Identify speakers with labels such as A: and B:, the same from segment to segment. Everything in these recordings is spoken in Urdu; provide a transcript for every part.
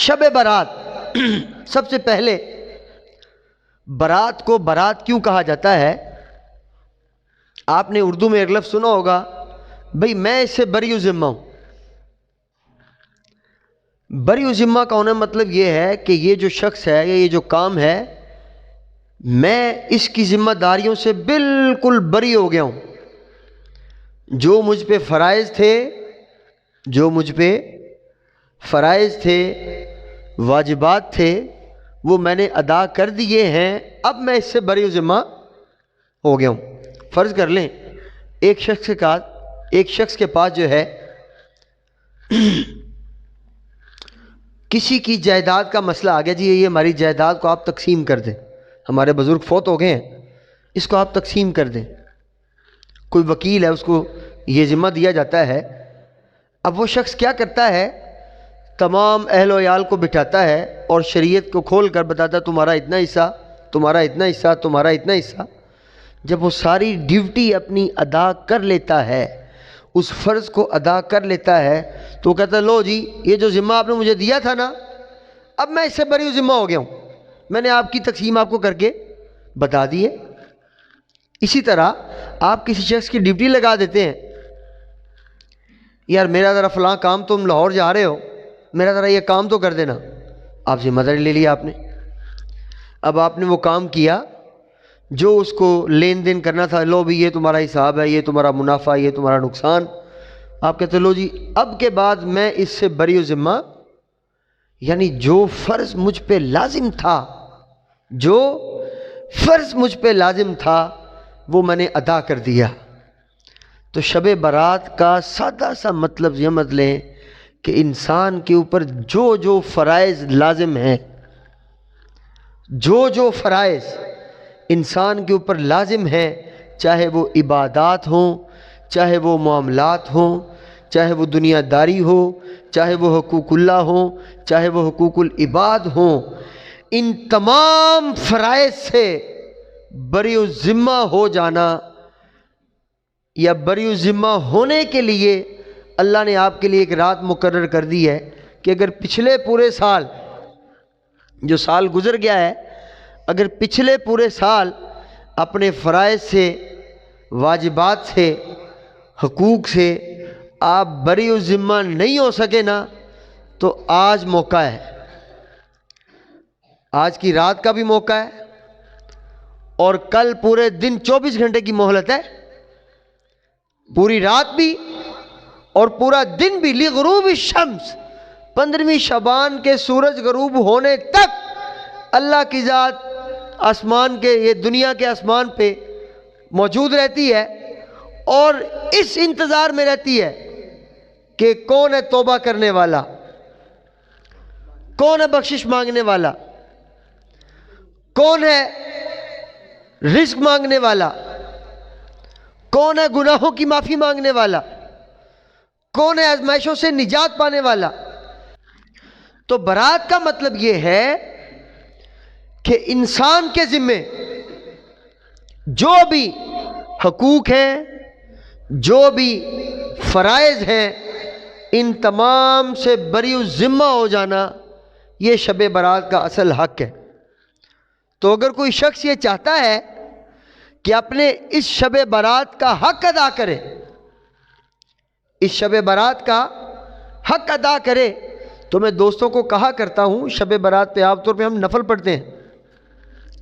A: شب برات سب سے پہلے برات کو برات کیوں کہا جاتا ہے؟ آپ نے اردو میں ایک لفظ سنا ہوگا، بھئی میں اس سے بری ذمہ ہوں۔ بری ذمہ کا ہونے مطلب یہ ہے کہ یہ جو شخص ہے یا یہ جو کام ہے، میں اس کی ذمہ داریوں سے بالکل بری ہو گیا ہوں۔ جو مجھ پہ فرائض تھے، واجبات تھے، وہ میں نے ادا کر دیے ہیں، اب میں اس سے بری ذمہ ہو گیا ہوں۔ فرض کر لیں ایک شخص کے پاس جو ہے کسی کی جائیداد کا مسئلہ آ گیا، جی یہ ہماری جائیداد کو آپ تقسیم کر دیں، ہمارے بزرگ فوت ہو گئے ہیں، اس کو آپ تقسیم کر دیں۔ کوئی وکیل ہے، اس کو یہ ذمہ دیا جاتا ہے۔ اب وہ شخص کیا کرتا ہے؟ تمام اہل و عیال کو بٹھاتا ہے اور شریعت کو کھول کر بتاتا ہے تمہارا اتنا حصہ، تمہارا اتنا حصہ، تمہارا اتنا حصہ۔ جب وہ ساری ڈیوٹی اپنی ادا کر لیتا ہے، اس فرض کو ادا کر لیتا ہے، تو وہ کہتا ہے لو جی یہ جو ذمہ آپ نے مجھے دیا تھا نا، اب میں اس سے بری ذمہ ہو گیا ہوں، میں نے آپ کی تقسیم آپ کو کر کے بتا دی ہے۔ اسی طرح آپ کسی شخص کی ڈیوٹی لگا دیتے ہیں، یار میرا ذرا فلاں کام، تم لاہور جا رہے ہو، میرا ذرا یہ کام تو کر دینا، آپ ذمہ داری لے لیا آپ نے۔ اب آپ نے وہ کام کیا جو اس کو لین دین کرنا تھا، لو بھی یہ تمہارا حساب ہے، یہ تمہارا منافع، یہ تمہارا نقصان۔ آپ کہتے لو جی اب کے بعد میں اس سے بری ذمہ، یعنی جو فرض مجھ پہ لازم تھا وہ میں نے ادا کر دیا۔ تو شب برات کا سادہ سا مطلب یہ مت لیں کہ انسان کے اوپر جو فرائض لازم ہیں، جو فرائض انسان کے اوپر لازم ہیں، چاہے وہ عبادات ہوں، چاہے وہ معاملات ہوں، چاہے وہ دنیا داری ہو، چاہے وہ حقوق اللہ ہوں، چاہے وہ حقوق العباد ہوں، ان تمام فرائض سے بری ذمہ ہو جانا یا بری ذمہ ہونے کے لیے اللہ نے آپ کے لیے ایک رات مقرر کر دی ہے کہ اگر پچھلے پورے سال، جو سال گزر گیا ہے، اگر پچھلے پورے سال اپنے فرائض سے، واجبات سے، حقوق سے آپ بری ذمہ نہیں ہو سکے نا، تو آج موقع ہے، آج کی رات کا بھی موقع ہے، اور کل پورے دن 24 گھنٹے کی مہلت ہے، پوری رات بھی اور پورا دن بھی، لغروب الشمس، 15ویں شعبان کے سورج غروب ہونے تک اللہ کی ذات آسمان کے، یہ دنیا کے آسمان پہ موجود رہتی ہے، اور اس انتظار میں رہتی ہے کہ کون ہے توبہ کرنے والا، کون ہے بخشش مانگنے والا، کون ہے رزق مانگنے والا، کون ہے گناہوں کی معافی مانگنے والا، کون ہے آزمائشوں سے نجات پانے والا۔ تو برات کا مطلب یہ ہے کہ انسان کے ذمے جو بھی حقوق ہیں، جو بھی فرائض ہیں، ان تمام سے بری ذمہ ہو جانا، یہ شب برات کا اصل حق ہے۔ تو اگر کوئی شخص یہ چاہتا ہے کہ اپنے اس شب برات کا حق ادا کرے، اس شب برات کا حق ادا کرے، تو میں دوستوں کو کہا کرتا ہوں شب برات پہ عام طور پہ ہم نفل پڑھتے ہیں،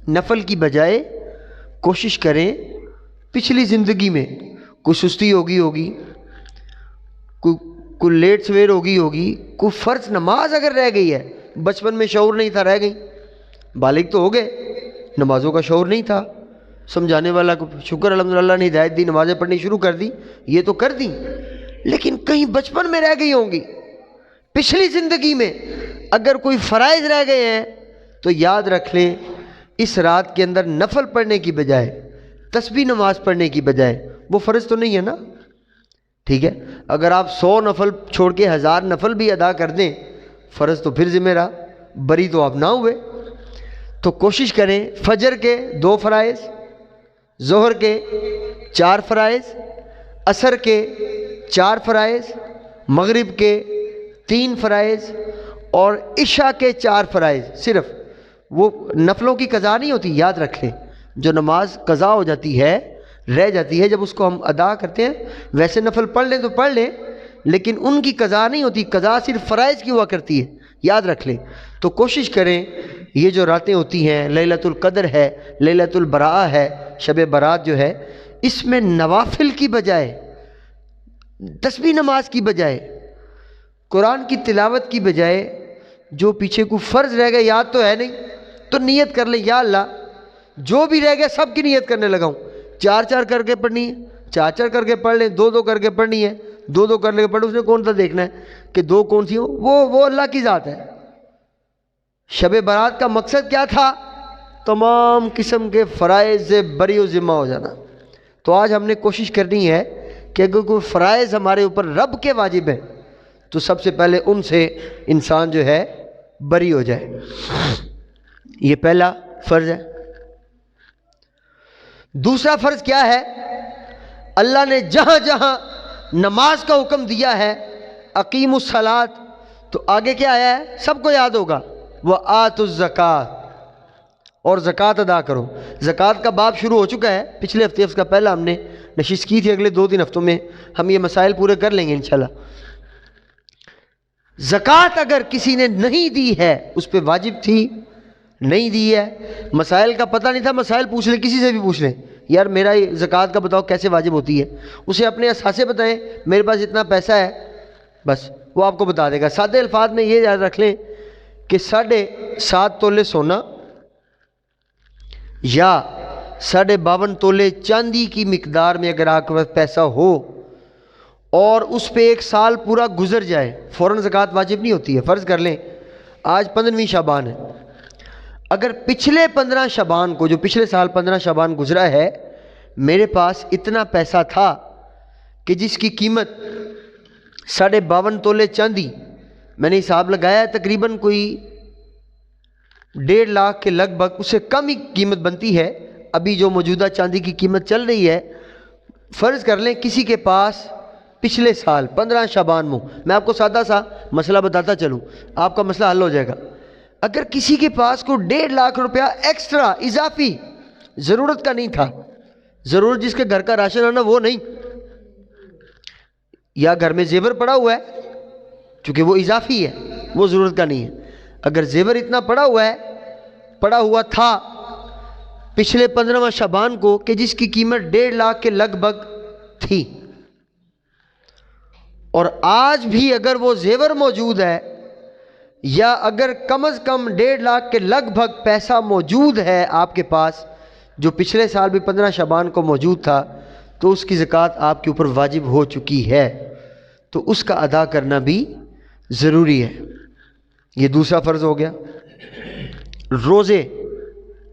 A: نفل کی بجائے کوشش کریں پچھلی زندگی میں کوئی سستی ہوگی، کوئی لیٹ سویر ہوگی، کوئی فرض نماز اگر رہ گئی ہے، بچپن میں شعور نہیں تھا، رہ گئی، بالغ تو ہو گئے، نمازوں کا شعور نہیں تھا، سمجھانے والا کو شکر الحمدللہ نے ہدایت دی، نمازیں پڑھنی شروع کر دی، یہ تو کر دی، لیکن کہیں بچپن میں رہ گئی ہوں گی، پچھلی زندگی میں اگر کوئی فرائض رہ گئے ہیں، تو یاد رکھ لیں اس رات کے اندر نفل پڑھنے کی بجائے، تسبیح نماز پڑھنے کی بجائے، وہ فرض تو نہیں ہے نا، ٹھیک ہے، اگر آپ 100 نفل چھوڑ کے 1000 نفل بھی ادا کر دیں، فرض تو پھر ذمہ رہا، بری تو آپ نہ ہوئے۔ تو کوشش کریں فجر کے 2 فرائض، ظہر کے 4 فرائض، عصر کے 4 فرائض، مغرب کے 3 فرائض، اور عشاء کے 4 فرائض، صرف وہ نفلوں کی قضا نہیں ہوتی، یاد رکھ لیں، جو نماز قضا ہو جاتی ہے، رہ جاتی ہے، جب اس کو ہم ادا کرتے ہیں، ویسے نفل پڑھ لیں تو پڑھ لیں، لیکن ان کی قضا نہیں ہوتی، قضا صرف فرائض کی ہوا کرتی ہے، یاد رکھ لیں۔ تو کوشش کریں یہ جو راتیں ہوتی ہیں، لیلۃ القدر ہے، لیلۃ البراء ہے، شب برات جو ہے، اس میں نوافل کی بجائے، تسبیح نماز کی بجائے، قرآن کی تلاوت کی بجائے، جو پیچھے کوئی فرض رہ گیا یاد تو ہے نہیں، تو نیت کر لیں، یا اللہ جو بھی رہ گیا سب کی نیت کرنے لگا ہوں، 4 کر کے پڑھنی ہے، 4 کر کے پڑھ لیں، 2 کر کے پڑھنی ہے، 2 کر کے پڑھ، اس نے کون سا دیکھنا ہے کہ 2 کون سی ہو، وہ اللہ کی ذات ہے۔ شب برات کا مقصد کیا تھا؟ تمام قسم کے فرائض سے بری و ذمہ ہو جانا۔ تو آج ہم نے کوشش کرنی ہے کہ اگر کوئی فرائض ہمارے اوپر رب کے واجب ہیں تو سب سے پہلے ان سے انسان جو ہے بری ہو جائے، یہ پہلا فرض ہے۔ دوسرا فرض کیا ہے؟ اللہ نے جہاں جہاں نماز کا حکم دیا ہے، اقیم الصلاۃ، تو آگے کیا آیا ہے؟ سب کو یاد ہوگا، وآتوا الزکوٰۃ، اور زکوٰۃ ادا کرو۔ زکوٰۃ کا باب شروع ہو چکا ہے، پچھلے ہفتے اس کا پہلا ہم نے نشست کی تھی، اگلے 2-3 ہفتوں میں ہم یہ مسائل پورے کر لیں گے انشاءاللہ۔ زکوٰۃ اگر کسی نے نہیں دی ہے، اس پہ واجب تھی، نہیں دی ہے، مسائل کا پتہ نہیں تھا، مسائل پوچھ لیں، کسی سے بھی پوچھ لیں، یار میرا یہ زکوٰۃ کا بتاؤ کیسے واجب ہوتی ہے، اسے اپنے اثاثے بتائیں، میرے پاس اتنا پیسہ ہے، بس وہ آپ کو بتا دے گا۔ سادے الفاظ میں یہ یاد رکھ لیں کہ 7.5 تولے سونا یا 52.5 تولے چاندی کی مقدار میں اگر آپ کے پاس پیسہ ہو اور اس پہ 1 سال پورا گزر جائے، فوراً زکوٰۃ واجب نہیں ہوتی ہے۔ فرض کر لیں آج 15ویں شعبان ہے، اگر پچھلے 15 شعبان کو، جو پچھلے سال 15 شعبان گزرا ہے، میرے پاس اتنا پیسہ تھا کہ جس کی قیمت 52.5 تولے چاندی، میں نے حساب لگایا ہے تقریباً کوئی 1.5 لاکھ کے لگ بھگ، اس سے کم ہی قیمت بنتی ہے ابھی جو موجودہ چاندی کی قیمت چل رہی ہے۔ فرض کر لیں کسی کے پاس پچھلے سال 15 شعبان میں آپ کو سادہ سا مسئلہ بتاتا چلوں، آپ کا مسئلہ حل ہو جائے گا۔ اگر کسی کے پاس کو 1.5 لاکھ روپیہ ایکسٹرا اضافی ضرورت کا نہیں تھا، ضرورت جس کے گھر کا راشن آنا وہ نہیں، یا گھر میں زیور پڑا ہوا ہے، چونکہ وہ اضافی ہے، وہ ضرورت کا نہیں ہے، اگر زیور اتنا پڑا ہوا تھا پچھلے 15واں شعبان کو کہ جس کی قیمت 1.5 لاکھ کے لگ بھگ تھی، اور آج بھی اگر وہ زیور موجود ہے، یا اگر کم از کم 1.5 لاکھ کے لگ بھگ پیسہ موجود ہے آپ کے پاس، جو پچھلے سال بھی 15 شعبان کو موجود تھا، تو اس کی زکوٰۃ آپ کے اوپر واجب ہو چکی ہے، تو اس کا ادا کرنا بھی ضروری ہے۔ یہ دوسرا فرض ہو گیا۔ روزے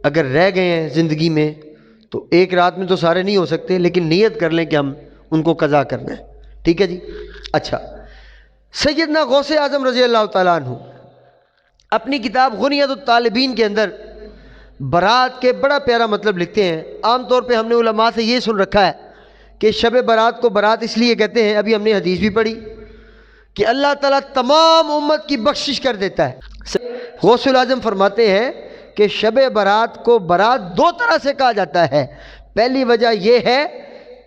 A: اگر رہ گئے ہیں زندگی میں تو ایک رات میں تو سارے نہیں ہو سکتے، لیکن نیت کر لیں کہ ہم ان کو قضا کرنا ہے، ٹھیک ہے جی۔ اچھا، سیدنا غوث اعظم رضی اللہ تعالیٰ عنہ اپنی کتاب غنیۃ الطالبین کے اندر برات کے بڑا پیارا مطلب لکھتے ہیں۔ عام طور پہ ہم نے علماء سے یہ سن رکھا ہے کہ شب برات کو برات اس لیے کہتے ہیں، ابھی ہم نے حدیث بھی پڑھی کہ اللہ تعالیٰ تمام امت کی بخشش کر دیتا ہے۔ غوث الاعظم فرماتے ہیں کہ شب برات کو برات 2 طرح سے کہا جاتا ہے۔ پہلی وجہ یہ ہے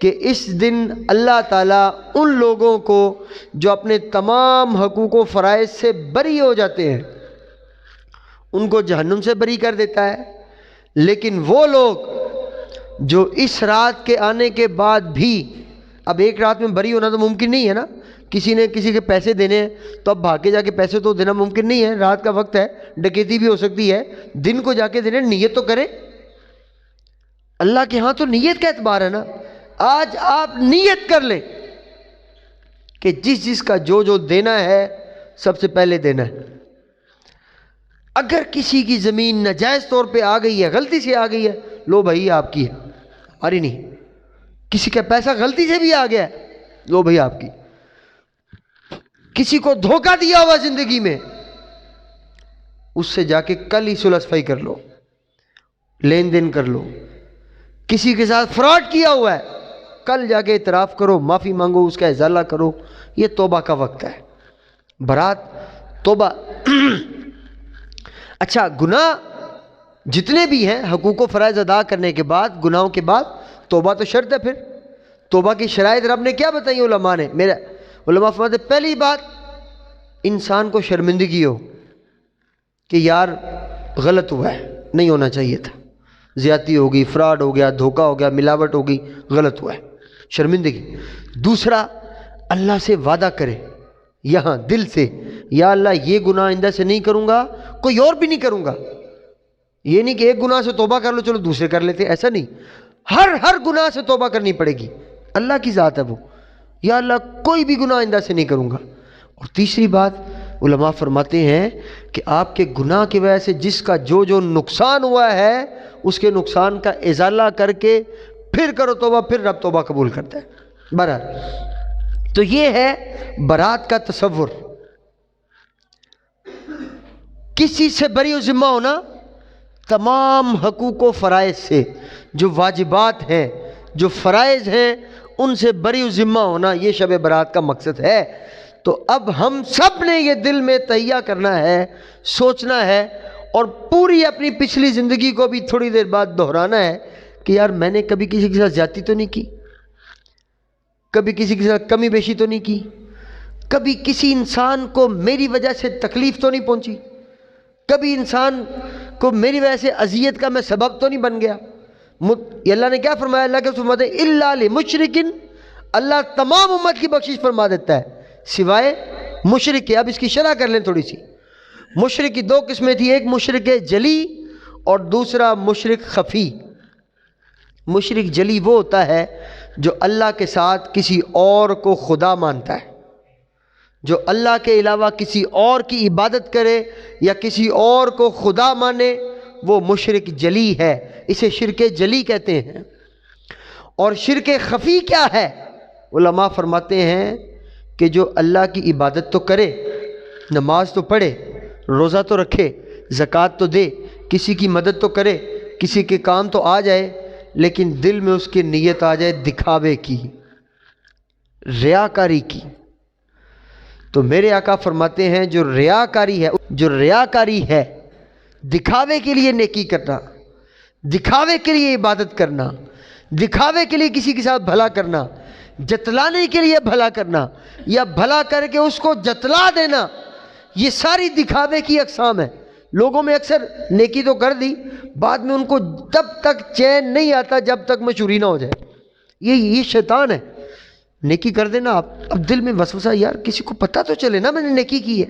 A: کہ اس دن اللہ تعالیٰ ان لوگوں کو جو اپنے تمام حقوق و فرائض سے بری ہو جاتے ہیں ان کو جہنم سے بری کر دیتا ہے، لیکن وہ لوگ جو اس رات کے آنے کے بعد بھی، اب ایک رات میں بری ہونا تو ممکن نہیں ہے نا، کسی نے کسی کے پیسے دینے ہیں تو اب بھاگ کے جا کے پیسے تو دینا ممکن نہیں ہے، رات کا وقت ہے، ڈکیتی بھی ہو سکتی ہے، دن کو جا کے دینے، نیت تو کریں، اللہ کے ہاں تو نیت کا اعتبار ہے نا۔ آج آپ نیت کر لیں کہ جس کا جو دینا ہے سب سے پہلے دینا ہے۔ اگر کسی کی زمین ناجائز طور پہ آ گئی ہے، غلطی سے آ گئی ہے، لو بھائی آپ کی ہے، ہماری نہیں۔ کسی کا پیسہ غلطی سے بھی آ گیا ہے، لو بھائی آپ کی۔ کسی کو دھوکہ دیا ہوا زندگی میں، اس سے جا کے کل ہی صلح صفائی کر لو، لین دین کر لو۔ کسی کے ساتھ فراڈ کیا ہوا ہے، کل جا کے اعتراف کرو، معافی مانگو، اس کا ازالہ کرو، یہ توبہ کا وقت ہے۔ برات توبہ اچھا گناہ جتنے بھی ہیں حقوق و فرائض ادا کرنے کے بعد گناہوں کے بعد توبہ تو شرط ہے. پھر توبہ کی شرائط رب نے کیا بتائی علماء نے؟ میرا علماء فرماتے ہیں پہلی بات انسان کو شرمندگی ہو کہ یار غلط ہوا ہے, نہیں ہونا چاہیے تھا, زیادتی ہوگی, فراڈ ہو گیا, دھوکہ ہو گیا, ملاوٹ ہوگی, غلط ہوا ہے, شرمندگی. دوسرا اللہ سے وعدہ کرے یہاں دل سے, یا اللہ یہ گناہ آئندہ سے نہیں کروں گا, کوئی اور بھی نہیں کروں گا. یہ نہیں کہ ایک گناہ سے توبہ کر لو چلو دوسرے کر لیتے, ایسا نہیں, ہر گناہ سے توبہ کرنی پڑے گی. اللہ کی ذات ہے وہ, یا اللہ کوئی بھی گناہ آئندہ سے نہیں کروں گا. اور تیسری بات علماء فرماتے ہیں کہ آپ کے گناہ کی وجہ سے جس کا جو نقصان ہوا ہے اس کے نقصان کا ازالہ کر کے پھر کرو توبہ, پھر رب توبہ قبول کرتا ہے. بہرحال تو یہ ہے برات کا تصور. کسی سے بری و ذمہ ہونا, تمام حقوق و فرائض سے, جو واجبات ہیں جو فرائض ہیں ان سے بری و ذمہ ہونا, یہ شب برات کا مقصد ہے. تو اب ہم سب نے یہ دل میں تہیہ کرنا ہے, سوچنا ہے, اور پوری اپنی پچھلی زندگی کو بھی تھوڑی دیر بعد دہرانا ہے کہ یار میں نے کبھی کسی کے ساتھ زیادتی تو نہیں کی, کبھی کسی کے ساتھ کمی بیشی تو نہیں کی, کبھی کسی انسان کو میری وجہ سے تکلیف تو نہیں پہنچی, کبھی انسان کو میری وجہ سے اذیت کا میں سبب تو نہیں بن گیا. یہ اللہ نے کیا فرمایا؟ اللہ کے فرماتے ہیں الا لمشرکن, اللہ تمام امت کی بخشش فرما دیتا ہے سوائے مشرک کے. اب اس کی شرح کر لیں تھوڑی سی. مشرک کی دو قسمیں تھی, ایک مشرک جلی اور دوسرا مشرک خفی. مشرک جلی وہ ہوتا ہے جو اللہ کے ساتھ کسی اور کو خدا مانتا ہے, جو اللہ کے علاوہ کسی اور کی عبادت کرے یا کسی اور کو خدا مانے, وہ مشرک جلی ہے, اسے شرک جلی کہتے ہیں. اور شرک خفی کیا ہے؟ علماء فرماتے ہیں کہ جو اللہ کی عبادت تو کرے, نماز تو پڑھے, روزہ تو رکھے, زکوٰۃ تو دے, کسی کی مدد تو کرے, کسی کے کام تو آ جائے, لیکن دل میں اس کی نیت آ جائے دکھاوے کی, ریاکاری کی. تو میرے آقا فرماتے ہیں جو ریاکاری ہے, دکھاوے کے لیے نیکی کرنا, دکھاوے کے لیے عبادت کرنا, دکھاوے کے لیے کسی کے ساتھ بھلا کرنا, جتلانے کے لیے بھلا کرنا, یا بھلا کر کے اس کو جتلا دینا, یہ ساری دکھاوے کی اقسام ہے. لوگوں میں اکثر نیکی تو کر دی, بعد میں ان کو تب تک چین نہیں آتا جب تک مشہوری نہ ہو جائے. یہ شیطان ہے. نیکی کر دینا آپ, اب دل میں وسوسہ, یار کسی کو پتہ تو چلے نا میں نے نیکی کی ہے,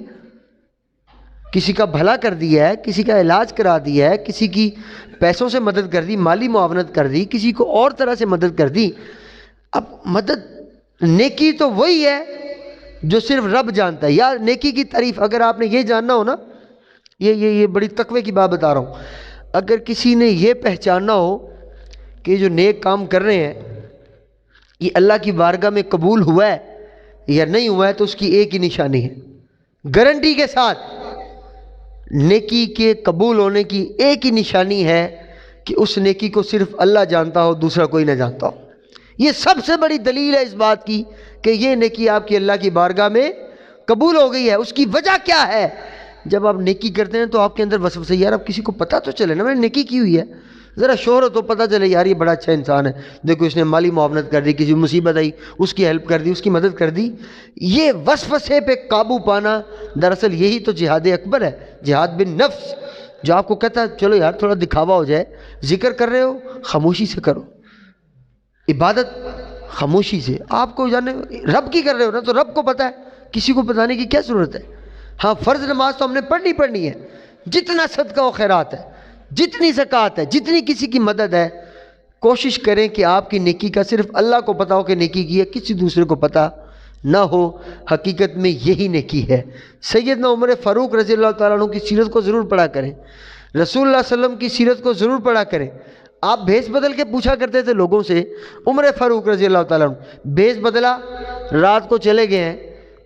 A: کسی کا بھلا کر دیا ہے, کسی کا علاج کرا دیا ہے, کسی کی پیسوں سے مدد کر دی, مالی معاونت کر دی, کسی کو اور طرح سے مدد کر دی. اب مدد نیکی تو وہی ہے جو صرف رب جانتا ہے. یا نیکی کی تعریف اگر آپ نے یہ جاننا ہو نا, یہ بڑی تقوی کی بات بتا رہا ہوں, اگر کسی نے یہ پہچاننا ہو کہ جو نیک کام کر رہے ہیں یہ اللہ کی بارگاہ میں قبول ہوا ہے یا نہیں ہوا ہے, تو اس کی ایک ہی نشانی ہے, گارنٹی کے ساتھ نیکی کے قبول ہونے کی ایک ہی نشانی ہے کہ اس نیکی کو صرف اللہ جانتا ہو, دوسرا کوئی نہ جانتا ہو. یہ سب سے بڑی دلیل ہے اس بات کی کہ یہ نیکی آپ کی اللہ کی بارگاہ میں قبول ہو گئی ہے. اس کی وجہ کیا ہے؟ جب آپ نیکی کرتے ہیں تو آپ کے اندر وسوسہ, یار اب کسی کو پتہ تو چلے نا میں نے نیکی کی ہوئی ہے, ذرا شہرت تو پتہ چلے یار یہ بڑا اچھا انسان ہے, دیکھو اس نے مالی معاونت کر دی, کسی مصیبت آئی اس کی ہیلپ کر دی, اس کی مدد کر دی. یہ وسوسے پہ قابو پانا دراصل یہی تو جہاد اکبر ہے, جہاد بن نفس, جو آپ کو کہتا ہے چلو یار تھوڑا دکھاوا ہو جائے, ذکر کر رہے ہو خاموشی سے کرو, عبادت خاموشی سے, آپ کو جانے رب کی کر رہے ہو نا تو رب کو پتہ ہے, کسی کو بتانے کی کیا ضرورت ہے. ہاں فرض نماز تو ہم نے پڑھنی ہے, جتنا صدقہ و خیرات ہے, جتنی زکوٰۃ ہے, جتنی کسی کی مدد ہے, کوشش کریں کہ آپ کی نیکی کا صرف اللہ کو پتہ ہو کہ نیکی کی ہے, کسی دوسرے کو پتہ نہ ہو. حقیقت میں یہی نیکی ہے. سیدنا عمر فاروق رضی اللہ تعالیٰ عنہ کی سیرت کو ضرور پڑھا کریں, رسول اللہ صلی اللہ علیہ وسلم کی سیرت کو ضرور پڑھا کریں. آپ بھیس بدل کے پوچھا کرتے تھے لوگوں سے, عمر فاروق رضی اللہ تعالیٰ عنہ بھیس بدلا, رات کو چلے گئے ہیں,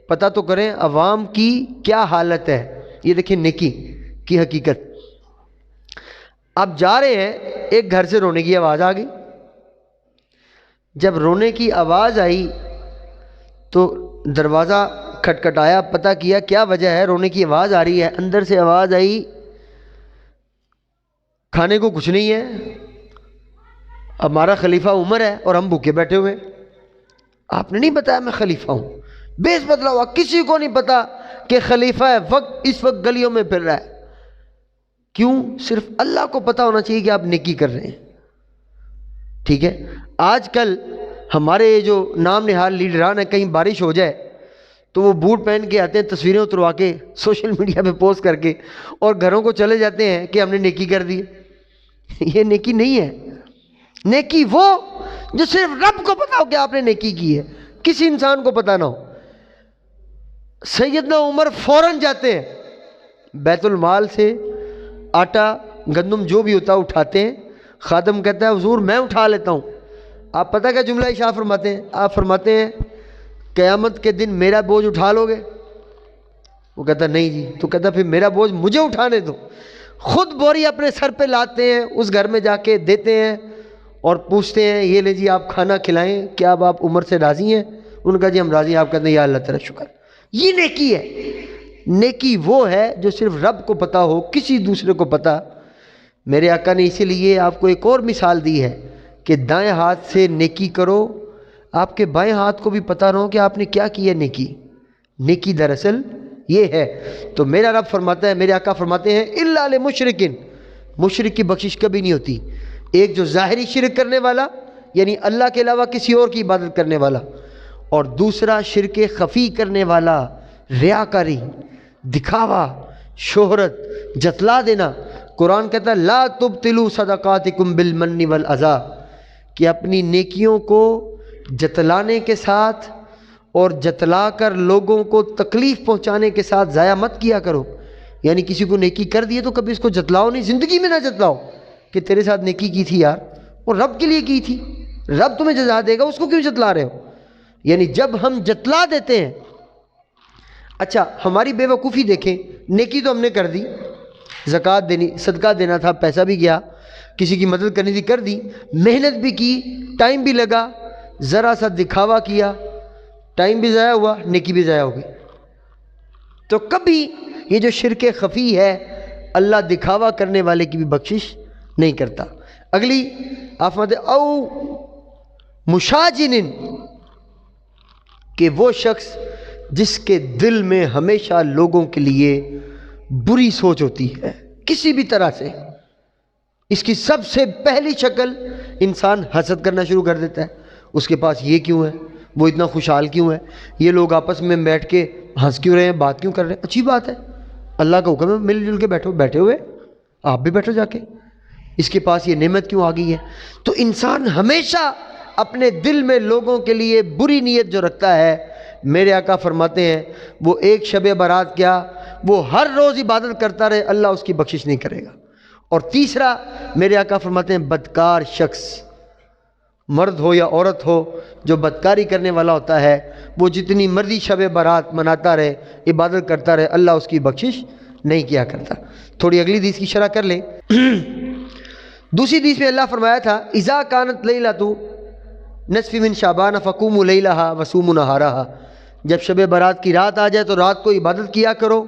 A: پتہ تو کریں عوام کی کیا حالت ہے. یہ دیکھیں نیکی کی حقیقت. آپ جا رہے ہیں, ایک گھر سے رونے کی آواز آ گئی. جب رونے کی آواز آئی تو دروازہ کھٹکھٹایا، پتہ کیا کیا وجہ ہے، رونے کی آواز آ رہی ہے، اندر سے آواز آئی کھانے کو کچھ نہیں ہے، ہمارا خلیفہ عمر ہے اور ہم بھوکے بیٹھے ہوئے، آپ نے نہیں بتایا میں خلیفہ ہوں؟ بیس بدلا ہوا، کسی کو نہیں پتا کہ خلیفہ وقت اس وقت گلیوں میں پھر رہا ہے. کیوں؟ صرف اللہ کو پتا ہونا چاہیے کہ آپ نیکی کر رہے ہیں. ٹھیک ہے، آج کل ہمارے جو نام نہاد لیڈران ہیں، کہیں بارش ہو جائے تو وہ بوٹ پہن کے آتے ہیں، تصویریں اتروا کے سوشل میڈیا پہ پوسٹ کر کے، اور گھروں کو چلے جاتے ہیں کہ ہم نے نیکی کر دی. یہ نیکی نہیں ہے. نیکی وہ جو صرف رب کو پتا ہو کہ آپ نے نیکی کی ہے، کسی انسان کو پتا نہ ہو. سیدنا عمر فوراً جاتے ہیں، بیت المال سے آٹا گندم جو بھی ہوتا ہے اٹھاتے ہیں. خادم کہتا ہے حضور میں اٹھا لیتا ہوں. آپ پتہ کیا جملہ ارشاد فرماتے ہیں؟ آپ فرماتے ہیں قیامت کے دن میرا بوجھ اٹھا لو گے؟ وہ کہتا نہیں جی. تو کہتا پھر میرا بوجھ مجھے اٹھانے دو. خود بوری اپنے سر پہ لاتے ہیں، اس گھر میں جا کے دیتے ہیں اور پوچھتے ہیں یہ لے جی آپ کھانا کھلائیں، کیا اب آپ عمر سے راضی ہیں؟ ان کا جی ہم راضی ہیں. آپ کہتے ہیں یا اللہ تعالیٰ شکر. یہ نیکی ہے. نیکی وہ ہے جو صرف رب کو پتا ہو، کسی دوسرے کو پتا. میرے آقا نے اسی لیے آپ کو ایک اور مثال دی ہے کہ دائیں ہاتھ سے نیکی کرو، آپ کے بائیں ہاتھ کو بھی پتہ نہ ہو کہ آپ نے کیا کیا نیکی. نیکی دراصل یہ ہے. تو میرا رب فرماتا ہے، میرے آقا فرماتے ہیں الا لمشرکن، مشرک کی بخشش کبھی نہیں ہوتی. ایک جو ظاہری شرک کرنے والا، یعنی اللہ کے علاوہ کسی اور کی عبادت کرنے والا، اور دوسرا شرک خفی کرنے والا، ریاکاری، دکھاوا، شہرت، جتلا دینا. قرآن کہتا ہے لا تبطلوا صدقاتکم بالمن والاذی، کہ اپنی نیکیوں کو جتلانے کے ساتھ اور جتلا کر لوگوں کو تکلیف پہنچانے کے ساتھ ضائع مت کیا کرو. یعنی کسی کو نیکی کر دیے تو کبھی اس کو جتلاؤ نہیں، زندگی میں نہ جتلاؤ کہ تیرے ساتھ نیکی کی تھی یار، اور رب کے لیے کی تھی، رب تمہیں جزا دے گا، اس کو کیوں جتلا رہے ہو؟ یعنی جب ہم جتلا دیتے ہیں. اچھا ہماری بے وقوفی دیکھیں، نیکی تو ہم نے کر دی، زکوٰۃ دینی، صدقہ دینا تھا، پیسہ بھی گیا، کسی کی مدد کرنی تھی کر دی، محنت بھی کی، ٹائم بھی لگا، ذرا سا دکھاوا کیا، ٹائم بھی ضائع ہوا، نیکی بھی ضائع ہو گئی. تو کبھی یہ جو شرک خفی ہے، اللہ دکھاوا کرنے والے کی بھی بخشش نہیں کرتا. اگلی آپ فرماتے او مشاجن، کہ وہ شخص جس کے دل میں ہمیشہ لوگوں کے لیے بری سوچ ہوتی ہے کسی بھی طرح سے. اس کی سب سے پہلی شکل انسان حسد کرنا شروع کر دیتا ہے. اس کے پاس یہ کیوں ہے، وہ اتنا خوشحال کیوں ہے، یہ لوگ آپس میں بیٹھ کے ہنس کیوں رہے ہیں، بات کیوں کر رہے ہیں. اچھی بات ہے، اللہ کا حکم ہے مل جل کے بیٹھو، بیٹھے ہوئے آپ بھی بیٹھو جا کے. اس کے پاس یہ نعمت کیوں آ گئی ہے. تو انسان ہمیشہ اپنے دل میں لوگوں کے لیے بری نیت جو رکھتا ہے، میرے آقا فرماتے ہیں وہ ایک شب برات کیا، وہ ہر روز عبادت کرتا رہے، اللہ اس کی بخشش نہیں کرے گا. اور تیسرا میرے آقا فرماتے ہیں بدکار شخص، مرد ہو یا عورت ہو، جو بدکاری کرنے والا ہوتا ہے، وہ جتنی مرضی شب برات مناتا رہے، عبادت کرتا رہے، اللہ اس کی بخشش نہیں کیا کرتا. تھوڑی اگلی حدیث کی شرح کر لیں. دوسری حدیث میں اللہ فرمایا تھا اذا کانت لیلۃ نصف من شعبان فقوموا لیلھا وصوموا نہارھا، جب شب برات کی رات آ جائے تو رات کو عبادت کیا کرو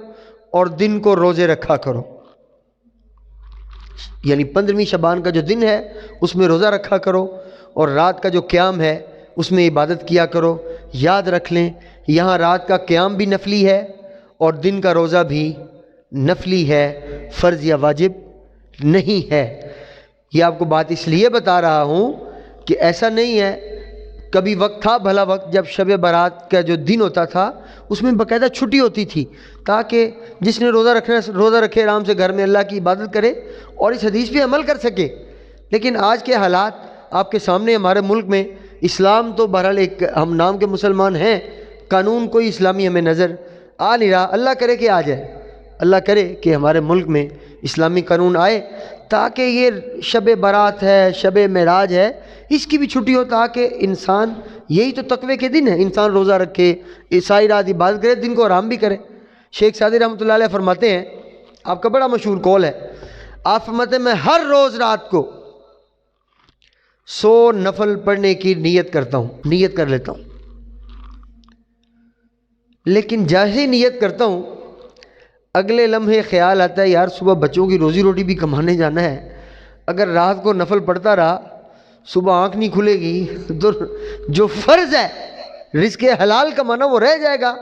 A: اور دن کو روزے رکھا کرو. یعنی 15ویں شعبان کا جو دن ہے اس میں روزہ رکھا کرو، اور رات کا جو قیام ہے اس میں عبادت کیا کرو. یاد رکھ لیں یہاں رات کا قیام بھی نفلی ہے اور دن کا روزہ بھی نفلی ہے، فرض یا واجب نہیں ہے. یہ آپ کو بات اس لیے بتا رہا ہوں کہ ایسا نہیں ہے، کبھی وقت تھا بھلا وقت جب شب برات کا جو دن ہوتا تھا اس میں باقاعدہ چھٹی ہوتی تھی، تاکہ جس نے روزہ رکھے آرام سے گھر میں اللہ کی عبادت کرے اور اس حدیث پہ عمل کر سکے. لیکن آج کے حالات آپ کے سامنے، ہمارے ملک میں اسلام تو بہرحال ایک ہم نام کے مسلمان ہیں، قانون کوئی اسلامی ہمیں نظر آ نہیں رہا. اللہ کرے کہ آ جائے، اللہ کرے کہ ہمارے ملک میں اسلامی قانون آئے تاکہ یہ شب برات ہے، شب معراج ہے، اس کی بھی چھٹی ہو، تاکہ انسان، یہی تو تقوی کے دن ہے، انسان روزہ رکھے، ساری رات عبادت کرے، دن کو آرام بھی کرے. شیخ سعدی رحمۃ اللہ علیہ فرماتے ہیں، آپ کا بڑا مشہور قول ہے، آپ فرماتے ہیں میں ہر روز رات کو 100 نفل پڑھنے کی نیت کرتا ہوں، نیت کر لیتا ہوں. لیکن جیسے ہی نیت کرتا ہوں اگلے لمحے خیال آتا ہے یار صبح بچوں کی روزی روٹی بھی کمانے جانا ہے، اگر رات کو نفل پڑھتا رہا صبح آنکھ نہیں کھلے گی تو جو فرض ہے رزق حلال کمانا وہ رہ جائے گا۔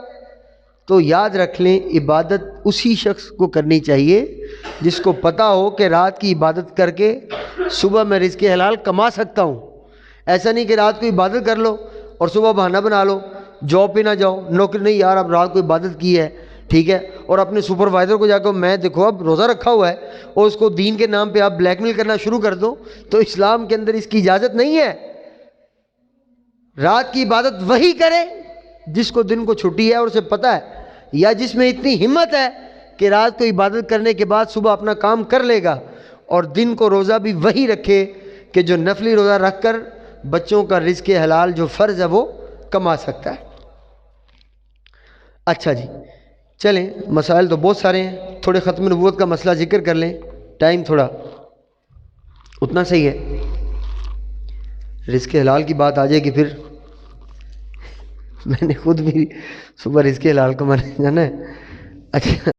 A: تو یاد رکھ لیں عبادت اسی شخص کو کرنی چاہیے جس کو پتہ ہو کہ رات کی عبادت کر کے صبح میں رزق حلال کما سکتا ہوں۔ ایسا نہیں کہ رات کو عبادت کر لو اور صبح بہانہ بنا لو، جاب پہ نہ جاؤ، نوکری نہیں، یار اب رات کو عبادت کی ہے ٹھیک ہے، اور اپنے سپروائزر کو جا کے میں دیکھو اب روزہ رکھا ہوا ہے، اور اس کو دین کے نام پہ آپ بلیک میل کرنا شروع کر دو، تو اسلام کے اندر اس کی اجازت نہیں ہے۔ رات کی عبادت وہی کرے جس کو دن کو چھٹی ہے اور اسے پتہ ہے، یا جس میں اتنی ہمت ہے کہ رات کو عبادت کرنے کے بعد صبح اپنا کام کر لے گا، اور دن کو روزہ بھی وہی رکھے کہ جو نفلی روزہ رکھ کر بچوں کا رزق حلال جو فرض ہے وہ کما سکتا ہے۔ اچھا جی چلیں، مسائل تو بہت سارے ہیں، تھوڑے ختم نبوت کا مسئلہ ذکر کر لیں، ٹائم تھوڑا اتنا صحیح ہے، رزق حلال کی بات آ جائے گی پھر میں نے خود بھی صبح رزق حلال کمانے جانا ہے۔ اچھا